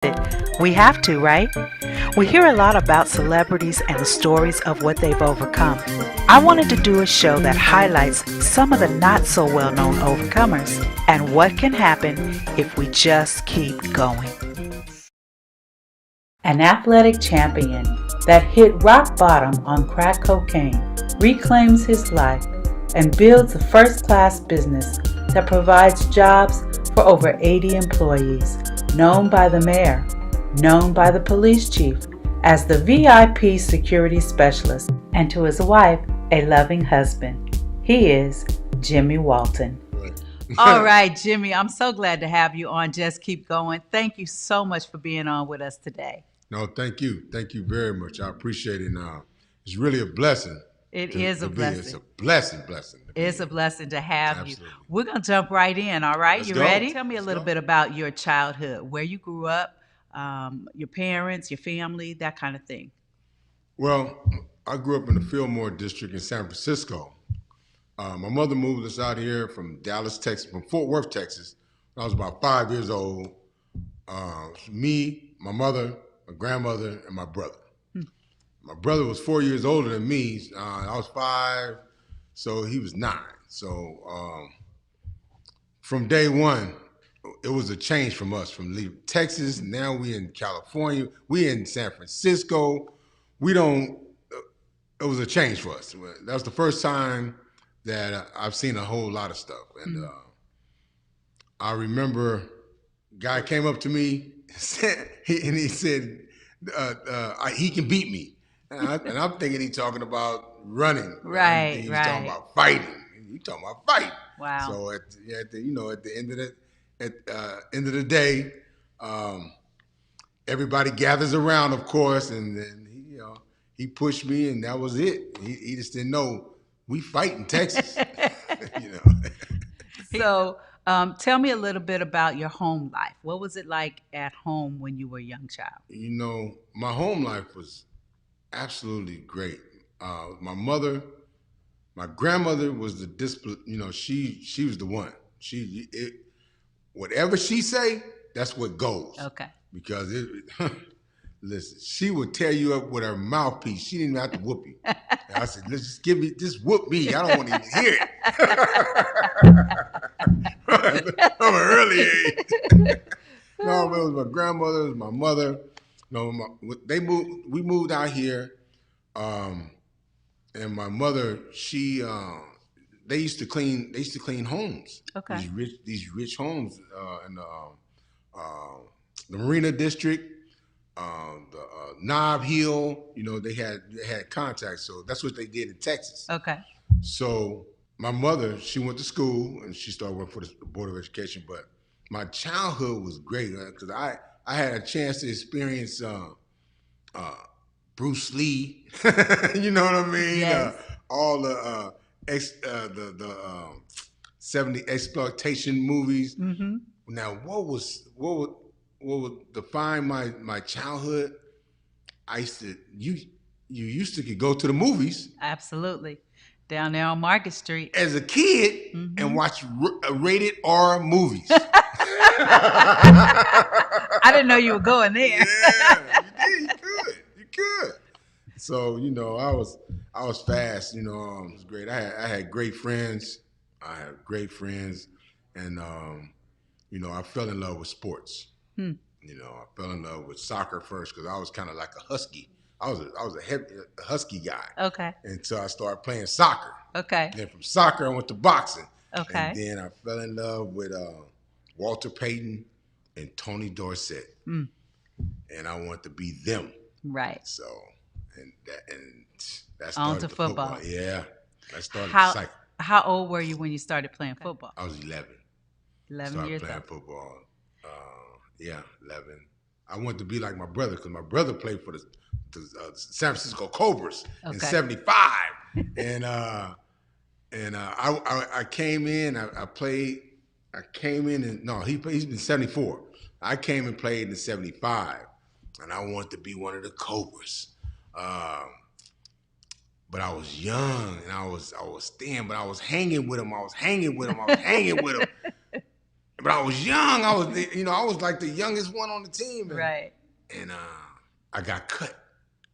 We have to, right? We hear a lot about celebrities and the stories of what they've overcome. I wanted to do a show that highlights some of the not so well known overcomers and what can happen if we just keep going. An athletic champion that hit rock bottom on crack cocaine reclaims his life and builds a first class business that provides jobs for over 80 employees, known by the mayor, known by the police chief as the VIP security specialist, and to his wife, a loving husband. He is Jimmy Walton. All right, Jimmy, I'm so glad to have you on Just Keep Going. Thank you so much for being on with us today. No, thank you. Thank you very much. I appreciate it. It's really a blessing. It is a blessing. It's a blessing. It's a blessing to have Absolutely. you. We're going to jump right in, all right? Let's You go. ready? Tell me a Let's little go. bit about your childhood, where you grew up, your parents, your family, that kind of thing. Well, I grew up in the Fillmore district in San Francisco. My mother moved us out here from Dallas, Texas, from Fort Worth, Texas, when I was about 5 years old. Me, my mother, my grandmother, and my brother. My brother was 4 years older than me. I was 5, so he was 9. So from day one, it was a change from us, from leaving Texas. Now we in California. We in San Francisco. We don't. It was a change for us. That was the first time that I've seen a whole lot of stuff. And I remember a guy came up to me and he said, he can beat me. And I'm thinking he's talking about running. Right, He's right. talking about fighting. He's talking about fighting. Wow. So at the end of the day, everybody gathers around, of course, and then he pushed me, and that was it. He just didn't know we fight in Texas. So tell me a little bit about your home life. What was it like at home when you were a young child? My home life was absolutely great. My grandmother was the discipline. She was the one. Whatever she say, that's what goes. Okay. Because listen, she would tear you up with her mouthpiece. She didn't even have to whoop you. And I said, let's just whoop me. I don't want to even hear it. From an early age. No, it was my grandmother, it was my mother. We moved out here, and my mother, they used to clean homes. Okay. These rich homes in the Marina District, the Nob Hill. They had contacts, so that's what they did in Texas. Okay. So my mother, she went to school and she started working for the Board of Education. But my childhood was great because I had a chance to experience Bruce Lee. You know what I mean? Yes. All the 70 exploitation movies. Mm-hmm. Now, what would define my childhood? You used to go to the movies. Absolutely. Down there on Market Street. As a kid and watch rated R movies. I didn't know you were going there. Yeah, you could. So I was fast. It was great. I had great friends. And I fell in love with sports. I fell in love with soccer first because I was kind of like a husky. I was a husky guy. Okay. And so I started playing soccer. Okay. Then from soccer I went to boxing. Okay. And then I fell in love with Walter Payton and Tony Dorsett. And I wanted to be them. Right. So and that On started to the football. Yeah. That started the cycle. How old were you when you started playing football? I was 11. 11 years playing old. football. 11. I wanted to be like my brother because my brother played for the San Francisco Cobras in '75, and I came in. I played. I came in and he's been '74. I came and played in '75, and I wanted to be one of the Cobras. But I was young and I was thin, but I was hanging with him. but I was young. I was, I was like the youngest one on the team, Right. And I got cut.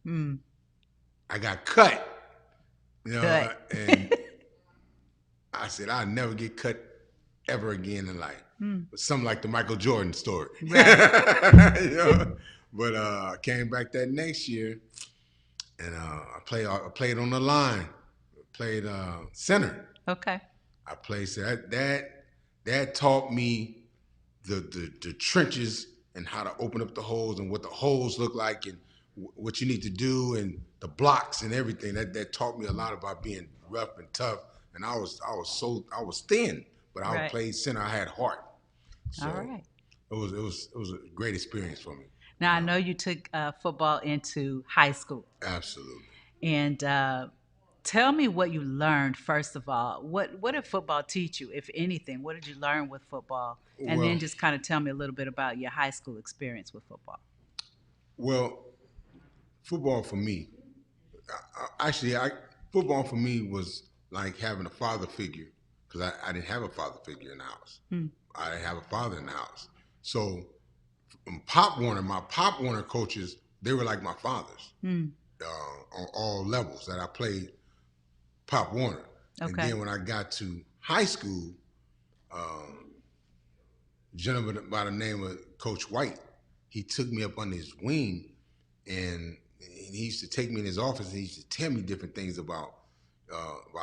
Mm. I got cut. Cut. And I said I'll never get cut ever again in life. But something like the Michael Jordan story. Right. But I came back that next year, and I played on the line. Played center. Okay. I played so that taught me the trenches and how to open up the holes and what the holes look like and what you need to do and the blocks and everything. That taught me a lot about being rough and tough. And I was thin, but I played center. I had heart. So all right. It was a great experience for me. Now I know you took football into high school. Absolutely. And tell me what you learned first of all. What did football teach you, if anything? What did you learn with football? And then just kind of tell me a little bit about your high school experience with football. Well, football for me, football for me was like having a father figure because I didn't have a father figure in the house. I didn't have a father in the house. So my Pop Warner coaches, they were like my fathers on all levels that I played Pop Warner. Okay. And then when I got to high school, a gentleman by the name of Coach White, he took me up under his wing, and he used to take me in his office and he used to tell me different things about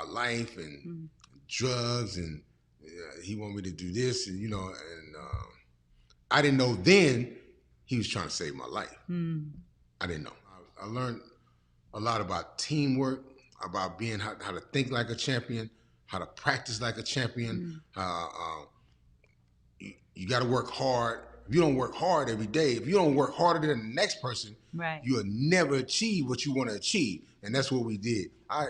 life and drugs, and he wanted me to do this, and I didn't know then he was trying to save my life. I didn't know. I learned a lot about teamwork, about being how to think like a champion, how to practice like a champion. You got to work hard. If you don't work hard every day, if you don't work harder than the next person, you'll never achieve what you want to achieve. And that's what we did. I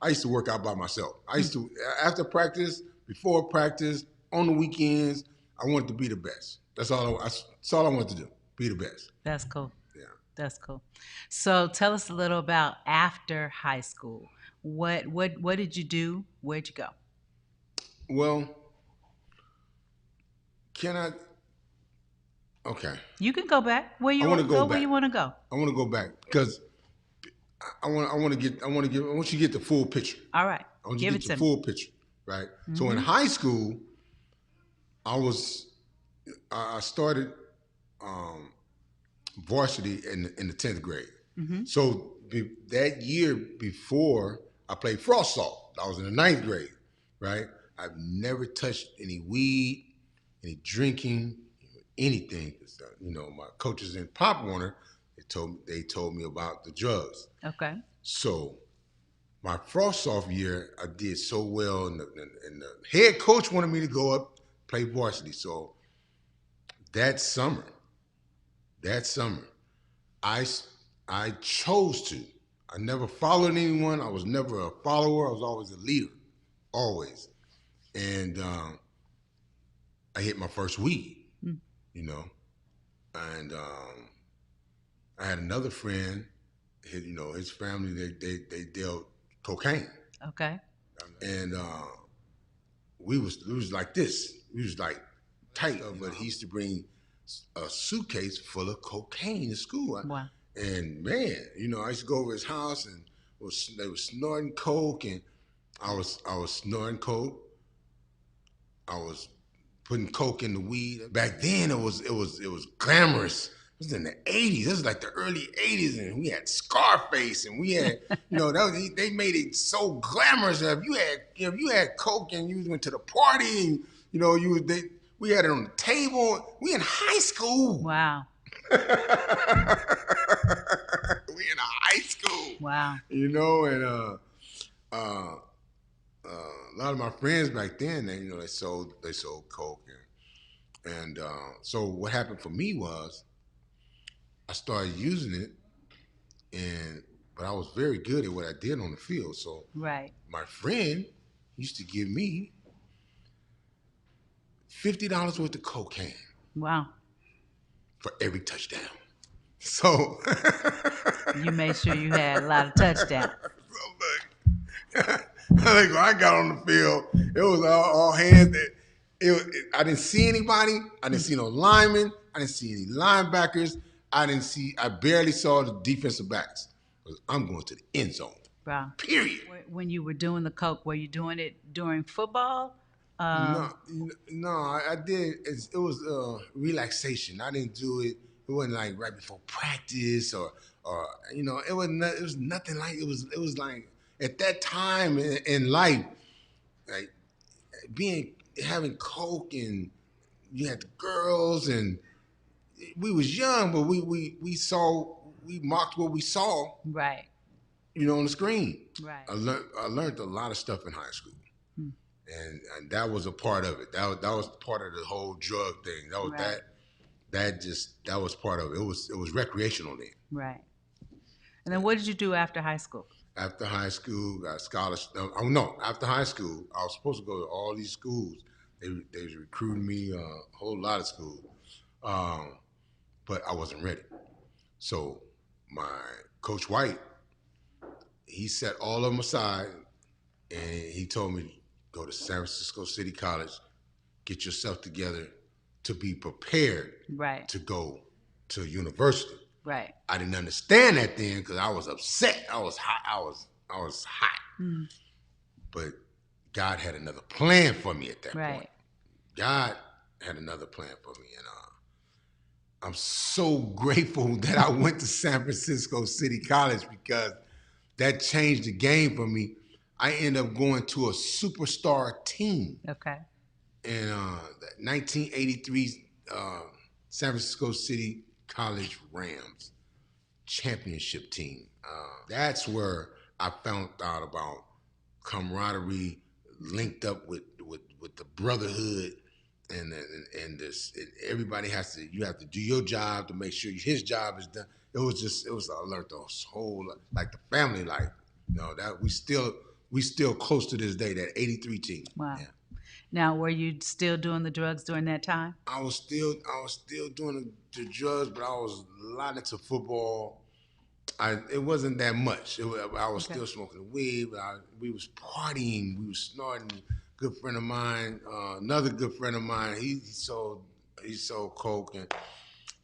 used to work out by myself. I used to, after practice, before practice, on the weekends, I wanted to be the best. That's all I wanted to do, be the best. That's cool. Yeah. That's cool. So tell us a little about after high school. What did you do? Where'd you go? Well, can I? Okay. You can go back. Where you want to go? Where you want to go? I want to go back because I want you to get the full picture. All right. I want you to get the full picture, right? So in high school, I started varsity in the 10th grade. So that year before, I played frost salt. I was in the 9th grade, right? I've never touched any weed, any drinking, anything. My coaches in Pop Warner, they told me about the drugs. Okay. So my frost off year, I did so well, and the head coach wanted me to go up play varsity. So that summer, I chose to. I never followed anyone. I was never a follower. I was always a leader, always. And I hit my first weed, and I had another friend. His family they dealt cocaine. Okay. And we was like this. We was like tight, but he used to bring a suitcase full of cocaine to school. Wow. And man, I used to go over his house and they were snorting coke, and I was snorting coke. I was putting coke in the weed. Back then it was glamorous. It was in the 80s. This was like the early 80s, and we had Scarface, and we had, they made it so glamorous that if you had coke and you went to the party, and we had it on the table. We in high school. Wow. We in high school. Wow. And a lot of my friends back then, they sold coke, and so what happened for me was I started using it, but I was very good at what I did on the field. So my friend used to give me $50 worth of cocaine. Wow. For every touchdown. So You made sure you had a lot of touchdowns. So look, when I got on the field, it was all hands. I didn't see anybody. I didn't see no linemen. I didn't see any linebackers. I barely saw the defensive backs. I'm going to the end zone. Wow. Period. When you were doing the coke, were you doing it during football? No, I did. It was relaxation. I didn't do it. It wasn't like right before practice or it wasn't. It was nothing like it was. It was like at that time in life, like having coke and you had the girls and we was young, but we mocked what we saw, Right. on the screen. Right. I learned a lot of stuff in high school. And that was a part of it. That was part of the whole drug thing. That was Right. that was part of it. It was recreational then. Right. And then what did you do after high school? After high school, got scholarship. Oh no! After high school, I was supposed to go to all these schools. They was recruiting me a whole lot of schools, but I wasn't ready. So my coach White, he set all of them aside, and he told me go to San Francisco City College, get yourself together to be prepared Right. to go to university. Right. I didn't understand that then because I was upset. I was hot. I was hot. But God had another plan for me at that Right. point. God had another plan for me, and I'm so grateful that I went to San Francisco City College because that changed the game for me. I ended up going to a superstar team. Okay. And the 1983 San Francisco City College Rams championship team. That's where I found out about camaraderie, linked up with the brotherhood, and this. Everybody you have to do your job to make sure his job is done. I learned the whole like the family life. That we still close to this day. That '83 team. Wow. Yeah. Now, were you still doing the drugs during that time? I was still doing the drugs, but I was a lot into football. It wasn't that much. I was still smoking weed, but we was partying, we was snorting. Good friend of mine, another good friend of mine, he sold coke, and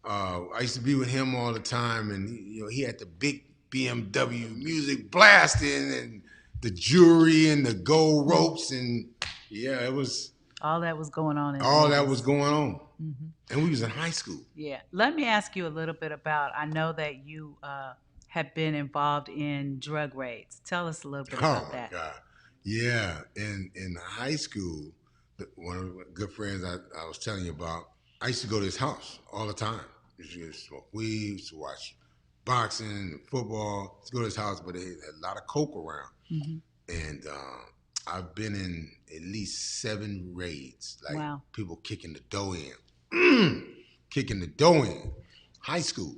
I used to be with him all the time, and he had the big BMW music blasting, and the jewelry and the gold ropes, and yeah, it was All that was going on. all that was going on, and we was in high school. Yeah. Let me ask you a little bit about. I know that you have been involved in drug raids. Tell us a little bit about that. Oh my God. Yeah, in high school, one of the good friends I was telling you about, I used to go to his house all the time. We used to smoke weed, used to watch boxing and football. Used to go to his house, but they had a lot of coke around. And I've been in at least 7 raids, like Wow. people kicking the dough in. Kicking the dough in. High school.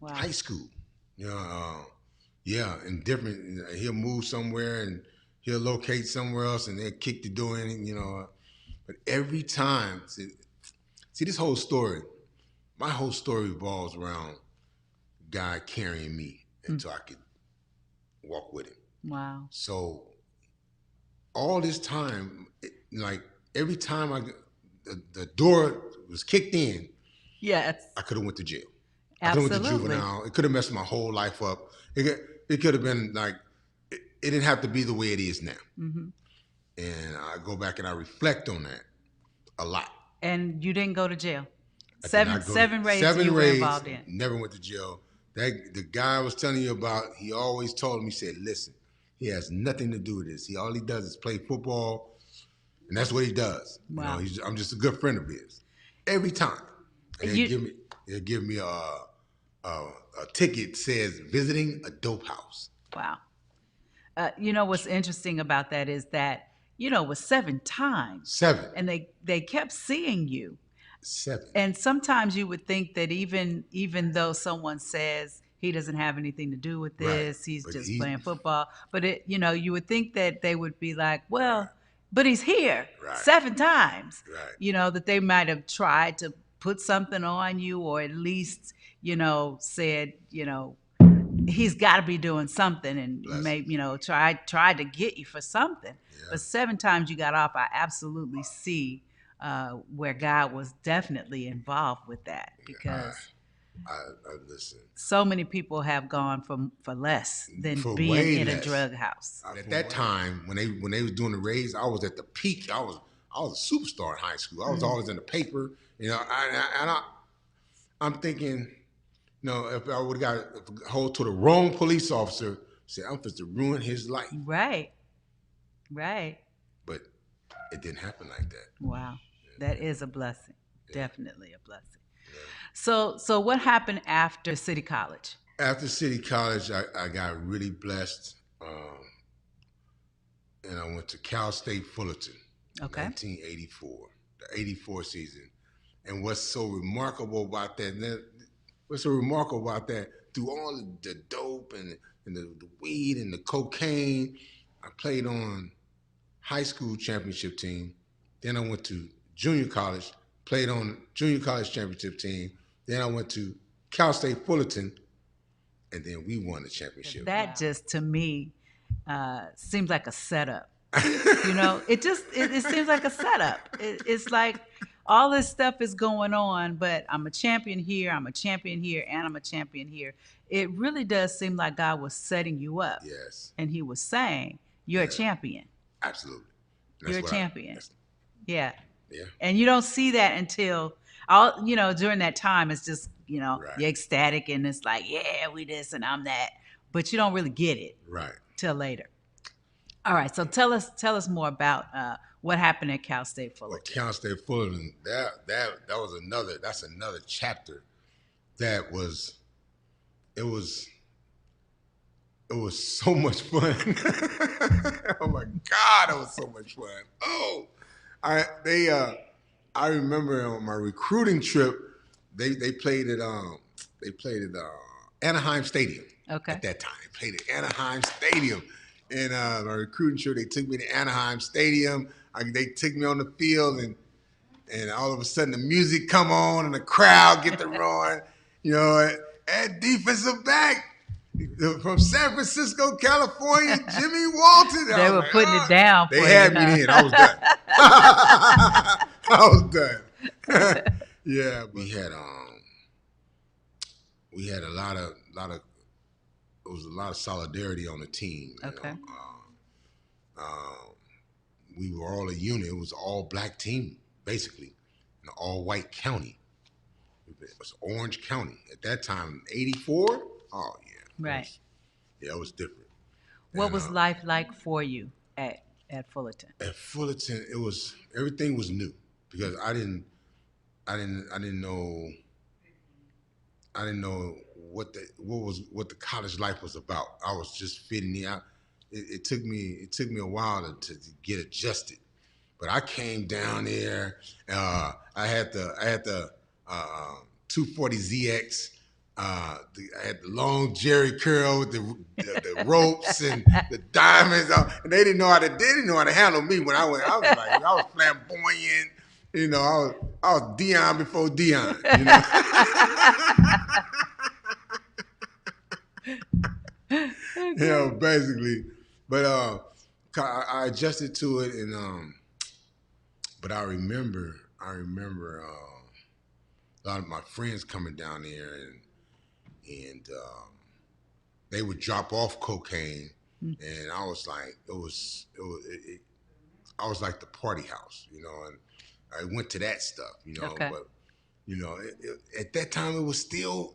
Wow. High school. Yeah, and different. He'll move somewhere and he'll locate somewhere else, and they'll kick the door in. But every time, see this whole story. My whole story revolves around God carrying me until I could walk with him. Wow. So all this time, like every time the door was kicked in, Yes. I could have went to jail. I could have went to Absolutely. juvenile. It could have messed my whole life up. It could have been like, it didn't have to be the way it is now. And I go back and I reflect on that a lot. And you didn't go to jail. I did Seven not go to- seven raids seven you were raids, involved in. Never went to jail. The guy I was telling you about, he always told me, he said, listen, he has nothing to do with this. All he does is play football, and that's what he does. Wow. I'm just a good friend of his. Every time. And You- he'll give me a ticket says visiting a dope house. Wow. What's interesting about that is that, it was 7 times. 7. And they kept seeing you. 7. And sometimes you would think that even though someone says he doesn't have anything to do with this, Right. he's But just he- playing football. But you would think that they would be like, well, but he's here Right. 7 times. Right. That they might have tried to put something on you, or at least, said, he's got to be doing something, and Bless maybe, tried to get you for something. Yeah. But 7 times you got off, I absolutely see where God was definitely involved with that, I, because I listen. so many people have gone for less than For being way in a less. drug house. At that time, when they was doing the raise, I was at the peak. I was a superstar in high school. I was always in the paper. You know, I'm thinking, you know, if I would have got a hold to the wrong police officer, say I'm supposed to ruin his life. Right. Right. But it didn't happen like that. Wow. That is a blessing. Definitely a blessing. So what happened after City College? After City College, I got really blessed, and I went to Cal State Fullerton, Okay. 1984, the '84 season. And what's so remarkable about that? Through all the dope and the weed and the cocaine, I played on high school championship team. Then I went to junior college, played on junior college championship team. Then I went to Cal State Fullerton, and then we won the championship. That just, to me, seems like a setup. You know, it seems like a setup. It's like all this stuff is going on, but I'm a champion here, I'm a champion here, and I'm a champion here. It really does seem like God was setting you up. Yes. And he was saying, you're a champion. Absolutely. You're a champion. Yeah. Yeah. And you don't see that until during that time, it's just, right. You're ecstatic and it's like, yeah, we this and I'm that. But you don't really get it. Right. Till later. All right. So tell us more about what happened at Cal State Fullerton. Well, Cal State Fullerton, that's another chapter that was so much fun. Oh my God, it was so much fun. Oh, I remember on my recruiting trip, they played at Anaheim Stadium. Okay. At that time, they played at Anaheim Stadium. And my recruiting trip, they took me to Anaheim Stadium. They took me on the field, and all of a sudden the music come on and the crowd get to roaring. You know, at defensive back from San Francisco, California, Jimmy Walton. They were putting it down for you. They had me then. I was done. I was done. Yeah, we had a lot of it was a lot of solidarity on the team. Okay. We were all a unit. It was an all black team, basically, in an all white county. It was Orange County at that time. '84. Oh yeah. Right. It was different. What was life like for you at Fullerton? At Fullerton, everything was new because I didn't know what the college life was about. I was just fitting in. It took me a while to get adjusted, but I came down there. I had the 240ZX. I had the long Jerry curl with the ropes and the diamonds, and they didn't know how to handle me when I went. I was flamboyant, you know. I was Dion before Dion, you know. You know, basically, but I adjusted to it, and but I remember a lot of my friends coming down there, and they would drop off cocaine, and I was like, I was like the party house, you know, and I went to that stuff, you know, okay. But you know, at that time it was still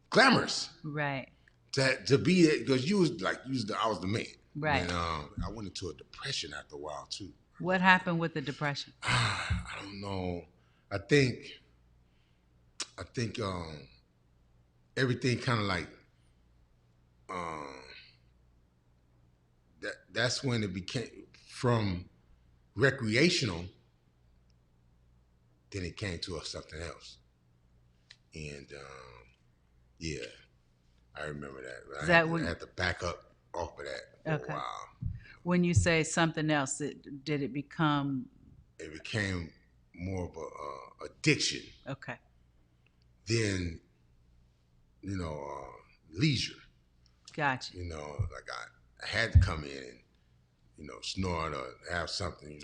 glamorous, right? To be it, because I was the man, right? And I went into a depression after a while too. What happened with the depression? I don't know. I think everything kind of like that's when it became from recreational, then it came to something else. And yeah, I remember that. I had to back up off of that for a while. When you say something else, did it become? It became more of a addiction. Okay. Then, you know, leisure. Gotcha. You know, like I had to come in snort or have something.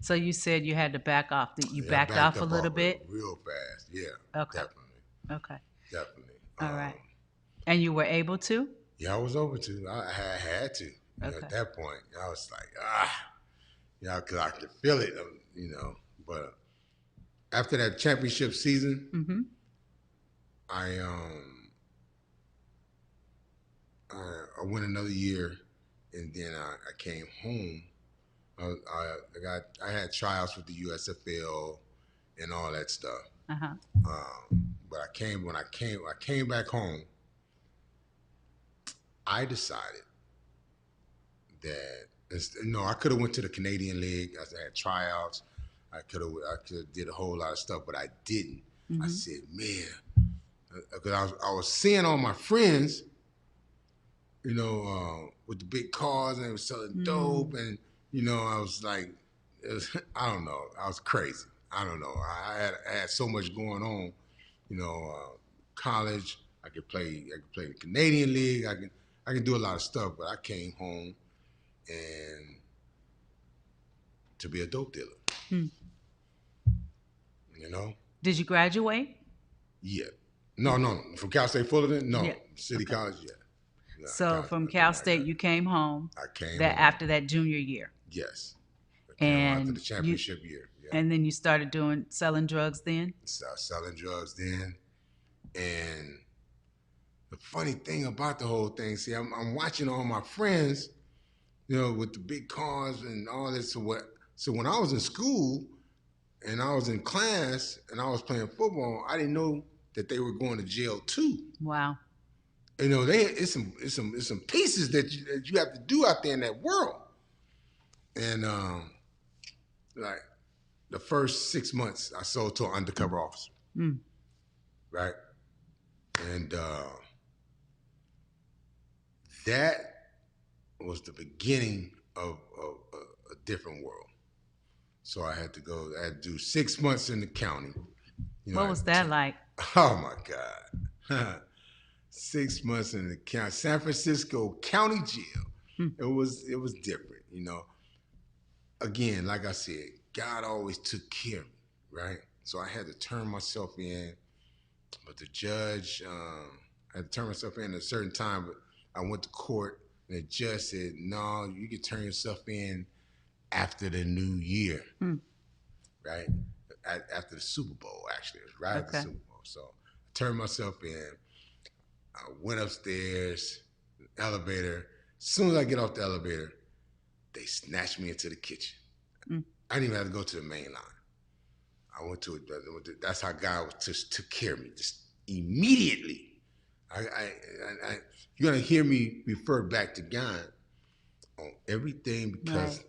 So you said you had to back off. You Yeah, I backed backed off a up little off it bit? real fast. Yeah, Okay. definitely, Okay. definitely. All right. And you were able to? Yeah, I was over to. I had to. Okay. At that point, I was like, because I could feel it. But after that championship season, Mm-hmm. I went another year, and then I came home. I had tryouts with the USFL and all that stuff. Uh-huh. But when I came back home, I decided that I could have went to the Canadian League. I had tryouts. I could have did a whole lot of stuff, but I didn't. Mm-hmm. I said, man, because I was seeing all my friends, with the big cars and they were selling dope, and I was like, I don't know, I was crazy. I don't know. I had so much going on, college. I could play in the Canadian League. I can do a lot of stuff, but I came home and to be a dope dealer. Hmm. You know? Did you graduate? Yeah. No. From Cal State Fullerton? No. Yeah. City College? Yeah. No, So from Cal State, you came home. I came that home. after that junior year. Yes. I came home after And the championship year. Yeah. And then you started selling drugs then? Started selling drugs then. And the funny thing about the whole thing, see, I'm watching all my friends, with the big cars and all this. So when I was in school and I was in class and I was playing football, I didn't know that they were going to jail too. Wow. It's some pieces that you have to do out there in that world. And like the first 6 months, I sold to an undercover officer, right? And that was the beginning of a different world. So I had to do 6 months in the county. What was that like? Oh my God. 6 months in the county, San Francisco County Jail. It was different, Again, like I said, God always took care of me, right? So I had to turn myself in, but the judge, I had to turn myself in at a certain time, but I went to court and the judge said, no, you can turn yourself in after the new year, right? After the Super Bowl, actually. It was right after the Super Bowl. So I turned myself in. I went upstairs, elevator. As soon as I get off the elevator, they snatched me into the kitchen. I didn't even have to go to the main line. I went to it. That's how God just took care of me, just immediately. You're gonna hear me refer back to God on everything because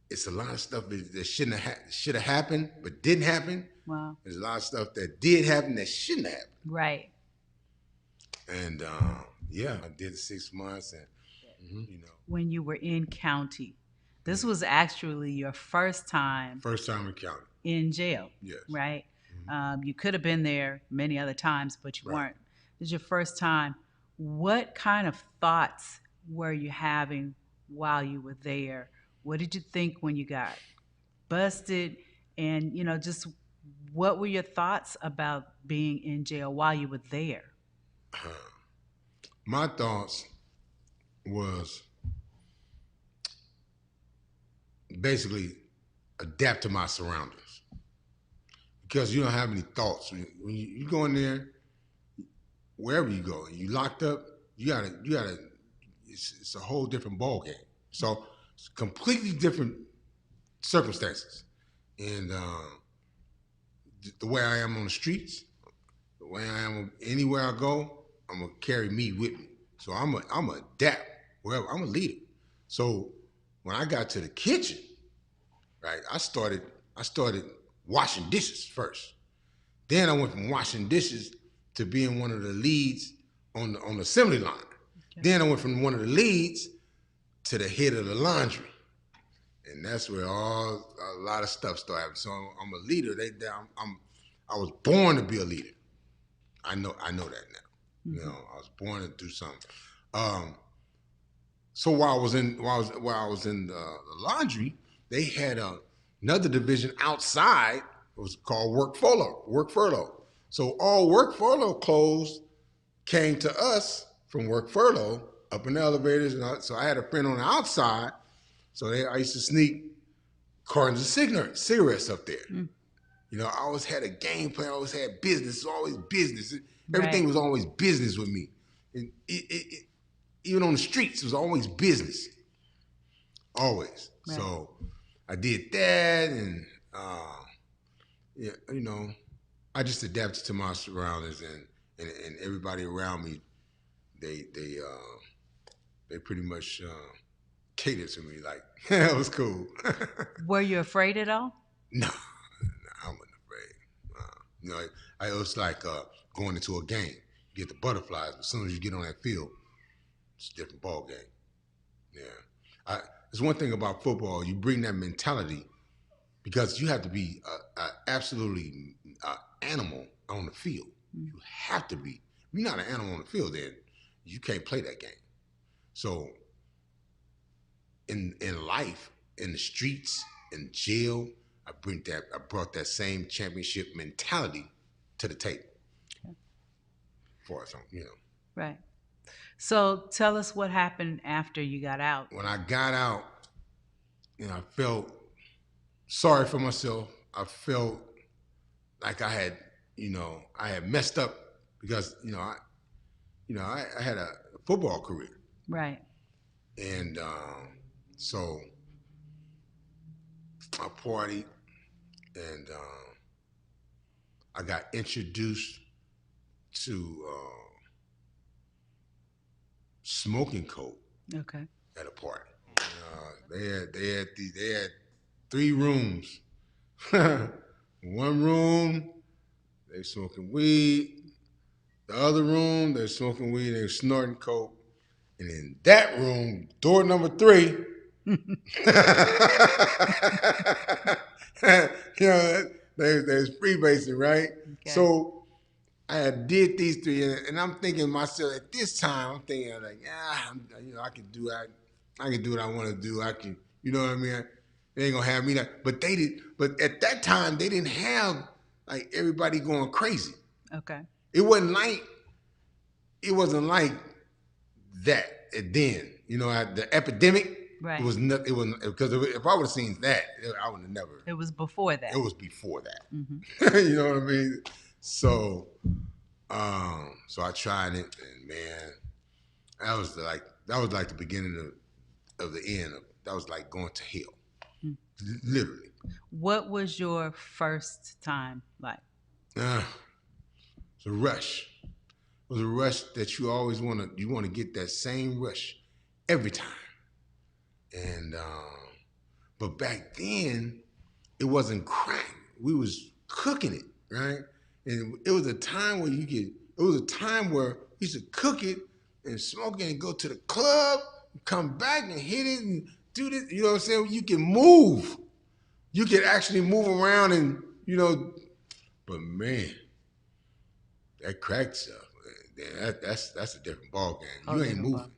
it's a lot of stuff that should have happened but didn't happen. Wow. There's a lot of stuff that did happen that shouldn't have happened. Right. And I did 6 months, and When you were in county, this was actually your first time. First time in county. In jail. Yes. Right. You could have been there many other times, but you weren't. This is your first time. What kind of thoughts were you having while you were there? What did you think when you got busted? And just what were your thoughts about being in jail while you were there? My thoughts was basically adapt to my surroundings because you don't have any thoughts when you go in there. Wherever you go, you locked up. You gotta. It's a whole different ball game. So it's completely different circumstances, and the way I am on the streets, the way I am anywhere I go, I'm gonna carry me with me. So I'm a adapt wherever. I'm a leader. So when I got to the kitchen, right, I started washing dishes first. Then I went from washing dishes to being one of the leads on the assembly line. Okay. Then I went from one of the leads to the head of the laundry. And that's where a lot of stuff started. So I'm a leader. I was born to be a leader. I know that now. I was born to do something. So while I was in the laundry, they had another division outside. It was called work furlough. So all work furlough clothes came to us from work furlough up in the elevators, so I had a friend on the outside. So I used to sneak cartons of cigarettes up there. You know, I always had a game plan. I always had business. It was always business. Everything was always business with me. And even on the streets, it was always business. Always. Right. So I did that, and yeah, you know, I just adapted to my surroundings, and everybody around me. They pretty much catered to me. Like, it was cool. Were you afraid at all? No, I wasn't afraid. You know, it was like going into a game. You get the butterflies, but as soon as you get on that field, it's a different ball game. Yeah, there's one thing about football. You bring that mentality because you have to be absolutely animal on the field. You have to be. If you're not an animal on the field, then you can't play that game. So in life, in the streets, in jail, I brought that same championship mentality to the table. Okay. For us, you know. Right. So tell us what happened after you got out. When I got out, you know, I felt sorry for myself. I felt like I had messed up because, I had a football career. Right. And so I partied, and I got introduced to smoking coke. Okay. At a party. They had 3 rooms. One room, they smoking weed. The other room, they're smoking weed, they're snorting coke. And in that room, door number 3, you know, there's freebasing, right? Okay. So I did these 3, and I'm thinking to myself at this time, I'm thinking like, I can do that. I can do what I want to do. I can, you know what I mean? They ain't gonna have me that. But they did. But at that time, they didn't have like everybody going crazy. Okay. It wasn't like that then. You know, the epidemic. Right. It wasn't because if I would have seen that, I would have never. It was before that. It was before that. Mm-hmm. You know what I mean? So I tried it, and man, that was like the beginning of the end. That was like going to hell, literally. What was your first time like? It's a rush. It was a rush that you always want to get that same rush every time. And but back then, it wasn't crack. We was cooking it, right? And it was a time where you used to cook it and smoke it and go to the club, come back and hit it and do this. You know what I'm saying? You can move. You can actually move around and, you know, but man, that crack stuff, that's a different ball game. You ain't moving.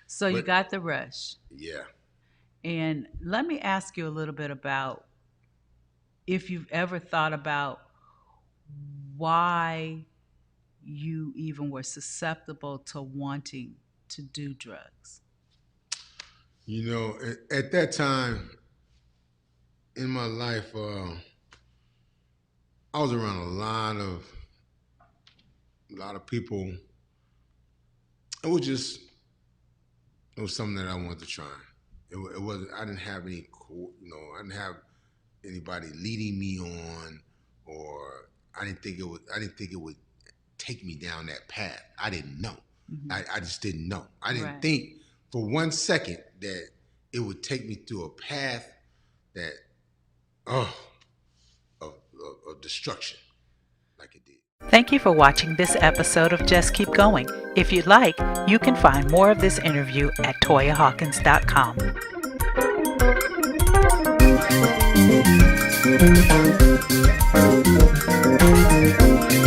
So you got the rush. Yeah. And let me ask you a little bit about if you've ever thought about why you even were susceptible to wanting to do drugs. You know, at that time in my life, I was around a lot of people. It was something that I wanted to try. It wasn't. I didn't have any. I didn't have anybody leading me on, or I didn't think it would take me down that path. I didn't know. Mm-hmm. I just didn't know. I didn't think for one second that it would take me through a path that of destruction like it did. Thank you for watching this episode of Just Keep Going. If you'd like, you can find more of this interview at toyahawkins.com.